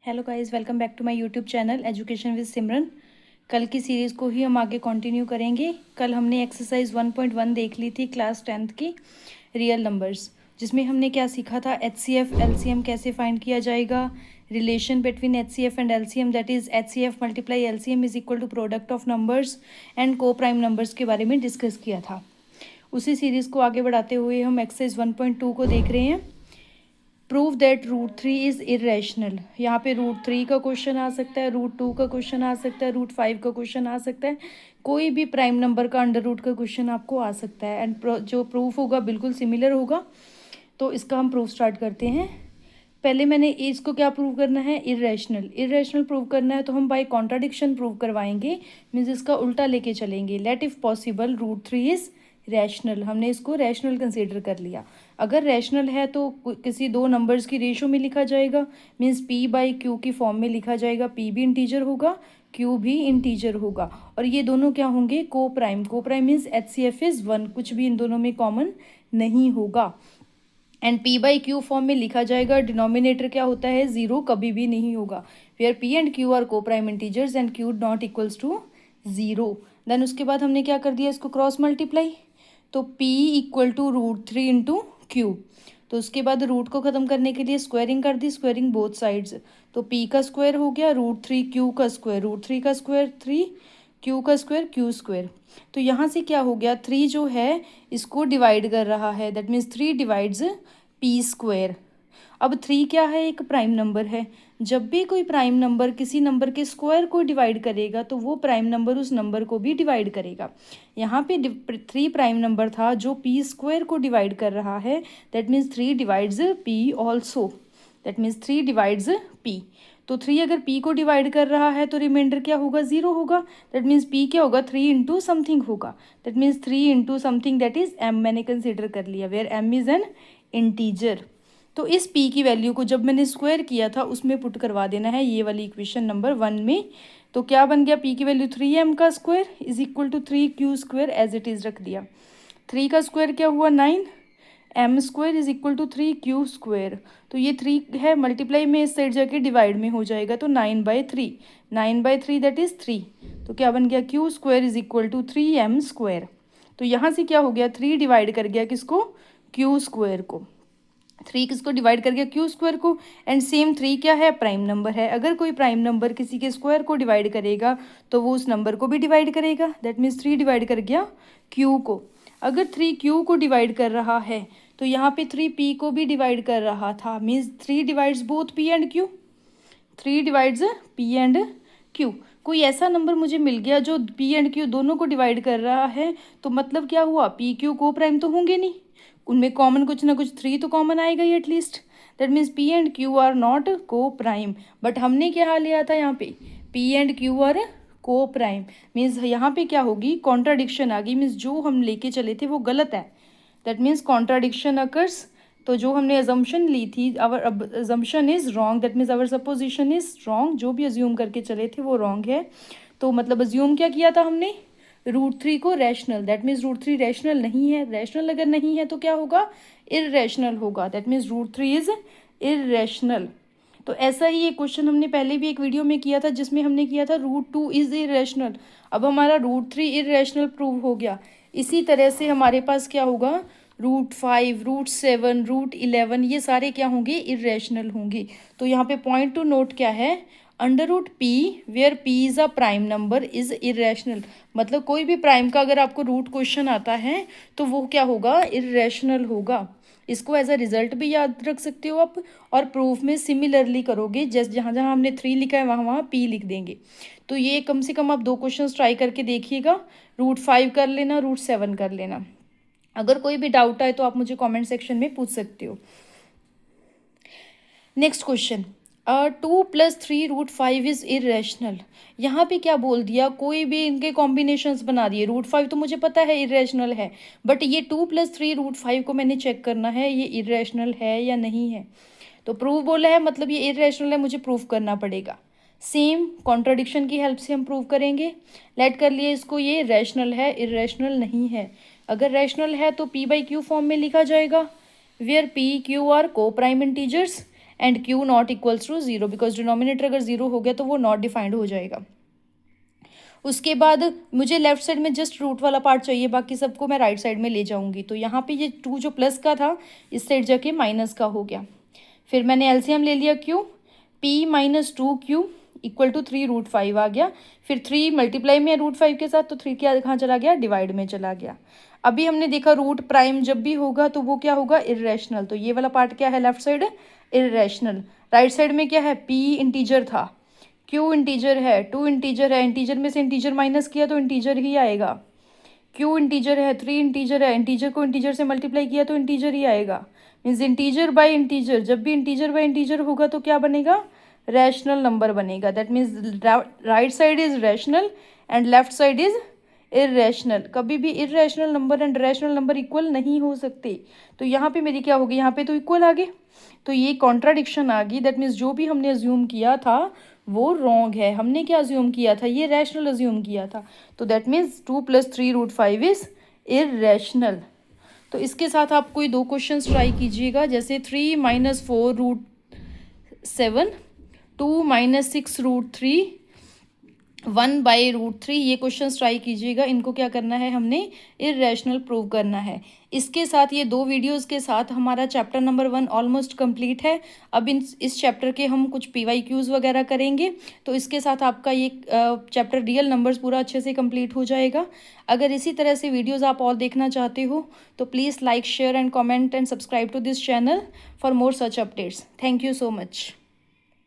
Hello guys, welcome back to my YouTube channel education with Simran. कल की series को ही हम आगे कंटिन्यू करेंगे। कल हमने एक्सरसाइज 1.1 देख ली थी क्लास 10th की रियल नंबर्स, जिसमें हमने क्या सीखा था, एचसीएफ एलसीएम कैसे फाइंड किया जाएगा, relation between HCF and LCM, that is HCF multiply LCM is equal to product of numbers and co prime numbers के बारे में डिस्कस किया था। उसी सीरीज़ को आगे बढ़ाते हुए हम एक्सरसाइज 1.2 को देख रहे हैं। Prove that √3 is irrational. यहाँ पे √3 का क्वेश्चन आ सकता है, √2 का क्वेश्चन आ सकता है, √5 का क्वेश्चन आ सकता है, कोई भी प्राइम नंबर का अंडर रूट का क्वेश्चन आपको आ सकता है। एंड जो प्रूफ होगा बिल्कुल सिमिलर होगा। तो इसका हम प्रूफ स्टार्ट करते हैं। पहले मैंने इसको क्या प्रूव करना है, इरेशनल। इरेशनल प्रूव करना है तो हम बाय कॉन्ट्राडिक्शन प्रूव करवाएंगे, मीन्स इसका उल्टा लेके चलेंगे। Let if possible √3 is rational. हमने इसको रैशनल कंसीडर कर लिया। अगर रैशनल है तो किसी दो नंबर्स की रेशो में लिखा जाएगा, मीन्स p/q की फॉर्म में लिखा जाएगा। p भी इंटीजर होगा, q भी इंटीजर होगा, और ये दोनों क्या होंगे, को प्राइम। को प्राइम मीन्स HCF इज 1, कुछ भी इन दोनों में कॉमन नहीं होगा। एंड p/q फॉर्म में लिखा जाएगा। डिनोमिनेटर क्या होता है, 0 कभी भी नहीं होगा। वेयर p एंड q आर को prime integers and q not equals to 0। Then उसके बाद हमने क्या कर दिया, इसको क्रॉस मल्टीप्लाई। तो p equal to √3 into q. तो उसके बाद रूट को ख़त्म करने के लिए स्क्वायरिंग कर दी, स्क्वायरिंग बोथ साइड्स। तो p का स्क्वायर हो गया √3, q का स्क्वायर √3 का स्क्वायर 3, q का स्क्वायर q स्क्वायर। तो यहाँ से क्या हो गया, 3 जो है इसको डिवाइड कर रहा है, that means 3 divides p square. अब 3 क्या है, एक प्राइम नंबर है। जब भी कोई प्राइम नंबर किसी नंबर के स्क्वायर को डिवाइड करेगा तो वो प्राइम नंबर उस नंबर को भी डिवाइड करेगा। यहाँ पे 3 प्राइम नंबर था जो p स्क्वायर को डिवाइड कर रहा है, that means 3 divides p also, that means 3 divides p। तो 3 अगर p को डिवाइड कर रहा है तो रिमाइंडर क्या होगा, 0 होगा। दैट मीन्स p क्या होगा, 3 इंटू समथिंग होगा। That means 3 into something, that is m मैंने कंसिडर कर लिया, where m is an integer. तो इस p की वैल्यू को जब मैंने स्क्वायर किया था उसमें पुट करवा देना है, ये वाली इक्वेशन नंबर 1 में। तो क्या बन गया, p की वैल्यू 3m का square is equal to 3q square, as it is रख दिया। 3 का स्क्वायर क्या हुआ, 9, m square is equal to 3q square. तो ये 3 है, मल्टीप्लाई में इस साइड जाके डिवाइड में हो जाएगा, तो 9/3, 9/3 दैट इज़ 3। तो क्या बन गया, q square is equal to 3m square. तो यहाँ से क्या हो गया, 3 डिवाइड कर गया किसको, q स्क्वायर को। 3 किसको डिवाइड कर गया, q स्क्वायर को। एंड सेम 3 क्या है, प्राइम नंबर है। अगर कोई प्राइम नंबर किसी के स्क्वायर को डिवाइड करेगा तो वो उस नंबर को भी डिवाइड करेगा, दैट मीन्स 3 डिवाइड कर गया q को। अगर 3 q को डिवाइड कर रहा है तो यहाँ पे 3 p को भी डिवाइड कर रहा था, मीन्स 3 डिवाइड्स बोथ p एंड q, 3 डिवाइड्स p एंड q। कोई ऐसा नंबर मुझे मिल गया जो p एंड q दोनों को डिवाइड कर रहा है, तो मतलब क्या हुआ, p q को प्राइम तो होंगे नहीं, उनमें कॉमन कुछ ना कुछ 3 तो कॉमन आएगा ही एटलीस्ट। दैट मीन्स p एंड q are not coprime. But हमने क्या लिया था यहाँ पे, p एंड q आर को प्राइम, मीन्स यहाँ पे क्या होगी, कॉन्ट्राडिक्शन आ गई, मीन्स जो हम लेके चले थे वो गलत है। That means contradiction occurs. तो जो हमने अजम्पशन ली थी, our assumption is wrong, that means our supposition is wrong. जो भी अज्यूम करके चले थे वो रॉन्ग है। तो मतलब अज्यूम क्या किया था हमने, √3 को रैशनल, दैट मीन्स √3 रैशनल नहीं है। रैशनल अगर नहीं है तो क्या होगा, इररेशनल होगा, दैट मीन्स √3 इज इररेशनल। तो ऐसा ही एक क्वेश्चन हमने पहले भी एक वीडियो में किया था जिसमें हमने किया था √2 इज इररेशनल। अब हमारा √3 इररेशनल प्रूव हो गया। इसी तरह से हमारे पास क्या होगा, √5, √7, √11 ये सारे क्या होंगे, इररेशनल होंगे। तो यहाँ पे पॉइंट टू नोट क्या है, √p where p is a prime number is irrational. मतलब कोई भी प्राइम का अगर आपको रूट क्वेश्चन आता है तो वो क्या होगा, इरेशनल होगा। इसको एज अ रिजल्ट भी याद रख सकते हो आप, और प्रूफ में सिमिलरली करोगे, जैसे जहाँ जहाँ हमने 3 लिखा है वहाँ वहाँ p लिख देंगे। तो ये कम से कम आप 2 क्वेश्चन ट्राई करके देखिएगा, √5 कर लेना, √7 कर लेना। अगर कोई भी डाउट आए तो आप मुझे कमेंट सेक्शन में पूछ सकते हो। Next question, 2 + 3 √5 is irrational. यहाँ पे क्या बोल दिया, कोई भी इनके कॉम्बिनेशंस बना दिए। √5 तो मुझे पता है इरेशनल है, बट ये 2 + 3 √5 को मैंने चेक करना है ये इरेशनल है या नहीं है। तो प्रूव बोला है, मतलब ये इरेशनल है, मुझे प्रूव करना पड़ेगा। सेम कॉन्ट्राडिक्शन की हेल्प से हम प्रूव करेंगे। लेट कर लिए इसको, ये रैशनल है, इरेशनल नहीं है। अगर रैशनल है तो p/q फॉर्म में लिखा जाएगा, वेयर p q आर को prime integers and q not equals to 0, because denominator अगर 0 हो गया तो वो नॉट डिफाइंड हो जाएगा। उसके बाद मुझे लेफ्ट साइड में जस्ट रूट वाला पार्ट चाहिए, बाकी सबको मैं राइट साइड में ले जाऊंगी। तो यहाँ पे ये 2 जो प्लस का था इस साइड जाके माइनस का हो गया। फिर मैंने एलसीएम ले लिया q, p minus 2q equal to 3√5 आ गया। फिर 3 मल्टीप्लाई में √5 के साथ, तो 3 क्या कहाँ चला गया, डिवाइड में चला गया। अभी हमने देखा रूट प्राइम जब भी होगा तो वो क्या होगा, इर्रेशनल। तो ये वाला पार्ट क्या है left side, irrational. Right side में क्या है, p इंटीजर था, q इंटीजर है, 2 इंटीजर है, इंटीजर में से इंटीजर माइनस किया तो इंटीजर ही आएगा। q इंटीजर है, 3 इंटीजर है, इंटीजर को इंटीजर से मल्टीप्लाई किया तो इंटीजर ही आएगा। मीन्स इंटीजर बाय इंटीजर, जब भी इंटीजर बाय इंटीजर होगा तो क्या बनेगा, रैशनल नंबर बनेगा। That means right side is rational and left side is irrational. कभी भी irrational number and rational number equal नहीं हो सकते। तो यहाँ पे मेरी क्या होगी, यहाँ पे तो इक्वल आ गए, तो ये कॉन्ट्राडिक्शन आ गई। दैट मीन्स जो भी हमने अज्यूम किया था वो रॉन्ग है। हमने क्या अज्यूम किया था, ये रैशनल अज्यूम किया था। तो दैट मीन्स 2 + 3√5 इज इर्रेशनल। तो इसके साथ आप कोई 2 क्वेश्चंस ट्राई कीजिएगा, जैसे 3 - 4√7, 2 - 6√3, 1/√3, ये क्वेश्चंस ट्राई कीजिएगा। इनको क्या करना है, हमने इर्रेशनल प्रूव करना है। इसके साथ ये 2 वीडियोस के साथ हमारा चैप्टर नंबर 1 ऑलमोस्ट कंप्लीट है। अब इस चैप्टर के हम कुछ PYQs वगैरह करेंगे, तो इसके साथ आपका ये चैप्टर रियल नंबर्स पूरा अच्छे से कंप्लीट हो जाएगा। अगर इसी तरह से वीडियोज़ आप और देखना चाहते हो तो please like, share and comment and subscribe to this channel for more such updates. Thank you so much.